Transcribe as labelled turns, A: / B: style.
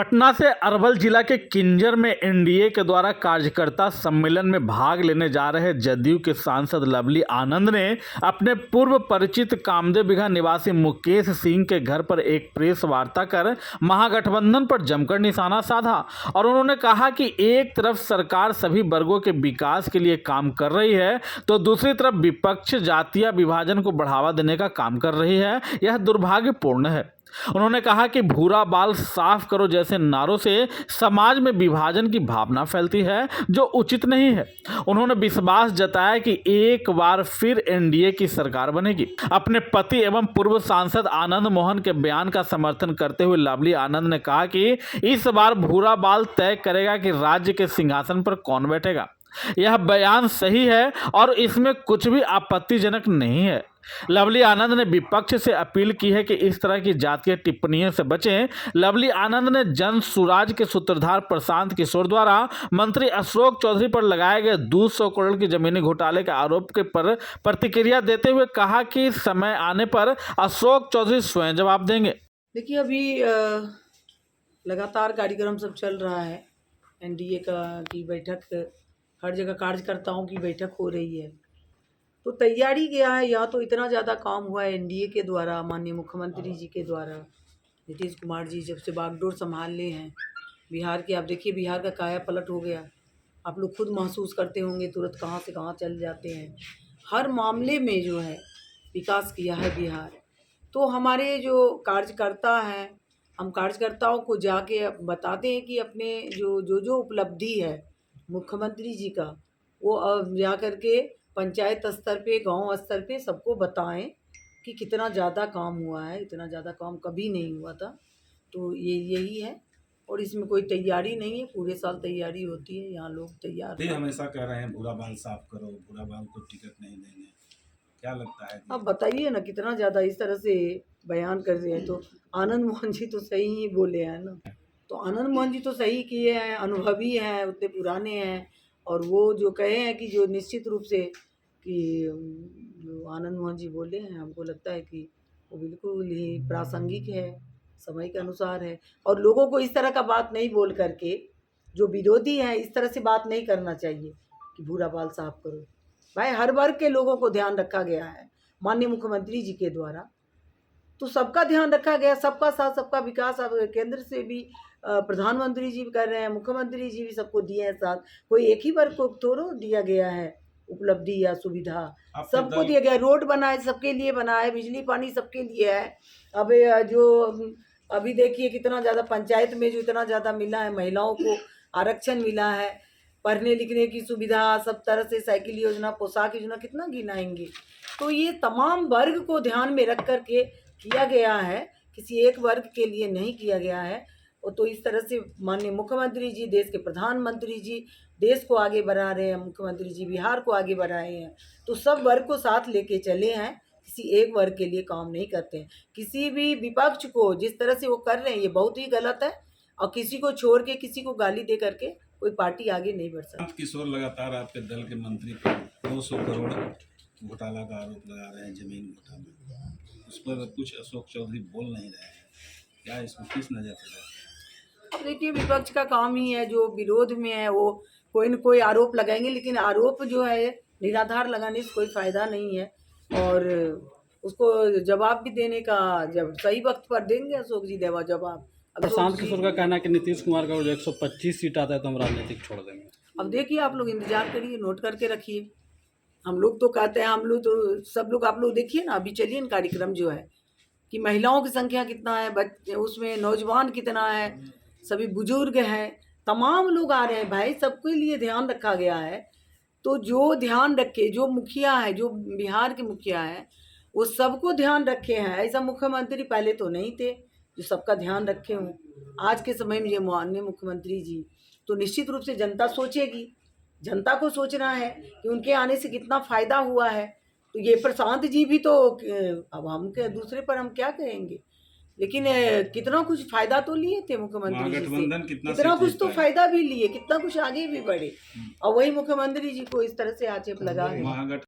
A: पटना से अरवल जिला के किंजर में एनडीए के द्वारा कार्यकर्ता सम्मेलन में भाग लेने जा रहे जदयू के सांसद लवली आनंद ने अपने पूर्व परिचित कामदेव बिघा निवासी मुकेश सिंह के घर पर एक प्रेस वार्ता कर महागठबंधन पर जमकर निशाना साधा और उन्होंने कहा कि एक तरफ सरकार सभी वर्गों के विकास के लिए काम कर रही है तो दूसरी तरफ विपक्ष जातीय विभाजन को बढ़ावा देने का काम कर रही है। यह दुर्भाग्यपूर्ण है। उन्होंने कहा कि भूरा बाल साफ करो जैसे नारों से समाज में विभाजन की भावना फैलती है जो उचित नहीं है। उन्होंने विश्वास जताया कि एक बार फिर एनडीए की सरकार बनेगी। अपने पति एवं पूर्व सांसद आनंद मोहन के बयान का समर्थन करते हुए लवली आनंद ने कहा कि इस बार भूरा बाल तय करेगा कि राज्य के सिंहासन पर कौन बैठेगा। यह बयान सही है और इसमें कुछ भी आपत्तिजनक नहीं है। लवली आनंद ने विपक्ष से अपील की है कि इस तरह की जातीय टिप्पणियों से बचें। लवली आनंद ने जन सुराज के सूत्रधार प्रशांत किशोर द्वारा मंत्री अशोक चौधरी पर लगाए गए 200 करोड़ की जमीनी घोटाले के आरोप के पर प्रतिक्रिया देते हुए कहा कि समय आने पर अशोक चौधरी स्वयं जवाब देंगे।
B: देखिए, अभी लगातार कार्यक्रम सब चल रहा है। एनडीए की बैठक, हर जगह कार्यकर्ताओं की बैठक हो रही है, तो तैयारी क्या है। या तो इतना ज़्यादा काम हुआ है एनडीए के द्वारा, माननीय मुख्यमंत्री जी के द्वारा, नीतीश कुमार जी जब से बागडोर संभाल लिए हैं बिहार के। आप देखिए, बिहार का काया पलट हो गया। आप लोग खुद महसूस करते होंगे तुरंत कहाँ से कहाँ चल जाते हैं। हर मामले में जो है विकास किया है बिहार। तो हमारे जो कार्यकर्ता हैं, हम कार्यकर्ताओं को जाके बताते हैं कि अपने जो उपलब्धि है मुख्यमंत्री जी का, वो अब जा कर के पंचायत स्तर पे, गांव स्तर पे सबको बताएं कि कितना ज़्यादा काम हुआ है। इतना ज़्यादा काम कभी नहीं हुआ था। तो यही है, और इसमें कोई तैयारी नहीं है। पूरे साल तैयारी होती है, यहाँ लोग तैयार हैं।
C: हमेशा कह रहे हैं भूरा बाल साफ करो, भूरा बाल को टिकट नहीं देंगे, क्या लगता है?
B: अब बताइए ना, कितना ज़्यादा इस तरह से बयान कर रहे हैं। तो आनंद मोहन जी तो सही ही बोले हैं ना। तो आनंद मोहन जी तो सही किए हैं, अनुभवी हैं, उतने पुराने हैं। और वो जो कहे हैं कि जो निश्चित रूप से कि जो आनंद मोहन जी बोले हैं, हमको लगता है कि वो बिल्कुल ही प्रासंगिक है, समय के अनुसार है। और लोगों को इस तरह का बात नहीं बोल करके, जो विरोधी हैं इस तरह से बात नहीं करना चाहिए कि भूरा बाल साफ करो। भाई, हर वर्ग के लोगों को ध्यान रखा गया है माननीय मुख्यमंत्री जी के द्वारा। तो सबका ध्यान रखा गया, सबका साथ सबका विकास। अब केंद्र से भी प्रधानमंत्री जी भी कर रहे हैं, मुख्यमंत्री जी भी सबको दिए हैं साथ। कोई एक ही वर्ग को थोड़ा दिया गया है उपलब्धि या सुविधा, सबको दिया गया। रोड बनाए सबके लिए बनाए, बिजली पानी सबके लिए है। अब जो अभी देखिए कितना ज़्यादा पंचायत में जो इतना ज़्यादा मिला है, महिलाओं को आरक्षण मिला है, पढ़ने लिखने की सुविधा, सब तरह से साइकिल योजना, पोशाक योजना, कितना गिनाएंगे। तो ये तमाम वर्ग को ध्यान में रख कर के किया गया है, किसी एक वर्ग के लिए नहीं किया गया है। और तो इस तरह से माननीय मुख्यमंत्री जी, देश के प्रधानमंत्री जी देश को आगे बढ़ा रहे हैं, मुख्यमंत्री जी बिहार को आगे बढ़ाए हैं। तो सब वर्ग को साथ लेके चले हैं, किसी एक वर्ग के लिए काम नहीं करते हैं। किसी भी विपक्ष को जिस तरह से वो कर रहे हैं, ये बहुत ही गलत है। और किसी को छोड़ के, किसी को गाली दे करके कोई पार्टी आगे नहीं बढ़ सकती।
C: किशोर लगातार आपके दल के मंत्री पर 200 करोड़ घोटाला का आरोप लगा रहे हैं, जमीन घोटाला। उस पर कुछ अशोक चौधरी बोल नहीं रहे हैं, क्या इसमें किस नज़र से रहते हैं?
B: अब देखिए, विपक्ष का काम ही है, जो विरोध में है वो कोई न कोई आरोप लगाएंगे। लेकिन आरोप जो है निराधार लगाने से कोई फायदा नहीं है, और उसको जवाब भी देने का जब सही वक्त पर देंगे अशोक जी देवा जवाब।
A: प्रशांत किशोर का कहना है कि नीतीश कुमार का 125 सीट आता है तो हम राजनीतिक छोड़ देंगे।
B: अब देखिए, आप लोग इंतजार करिए, नोट करके रखिए। हम लोग तो कहते हैं, हम लोग तो सब लोग, आप लोग देखिए ना, अभी चलिए कार्यक्रम जो है कि महिलाओं की संख्या कितना है, बच्चे उसमें, नौजवान कितना है, सभी बुजुर्ग हैं, तमाम लोग आ रहे हैं। भाई, सबके लिए ध्यान रखा गया है। तो जो ध्यान रखे, जो मुखिया है, जो बिहार के मुखिया है, वो सबको ध्यान रखे हैं। ऐसा मुख्यमंत्री पहले तो नहीं थे जो सबका ध्यान रखे हों। आज के समय में ये माननीय मुख्यमंत्री जी, तो निश्चित रूप से जनता सोचेगी, जनता को सोचना है कि उनके आने से कितना फ़ायदा हुआ है। तो ये प्रशांत जी भी तो, अब हम दूसरे पर हम क्या कहेंगे। लेकिन कितना कुछ फ़ायदा तो लिए थे मुख्यमंत्री जी से, कितना कुछ तो फ़ायदा भी लिए, कितना कुछ आगे भी बढ़े। और वही मुख्यमंत्री जी को इस तरह से आक्षेप लगा है।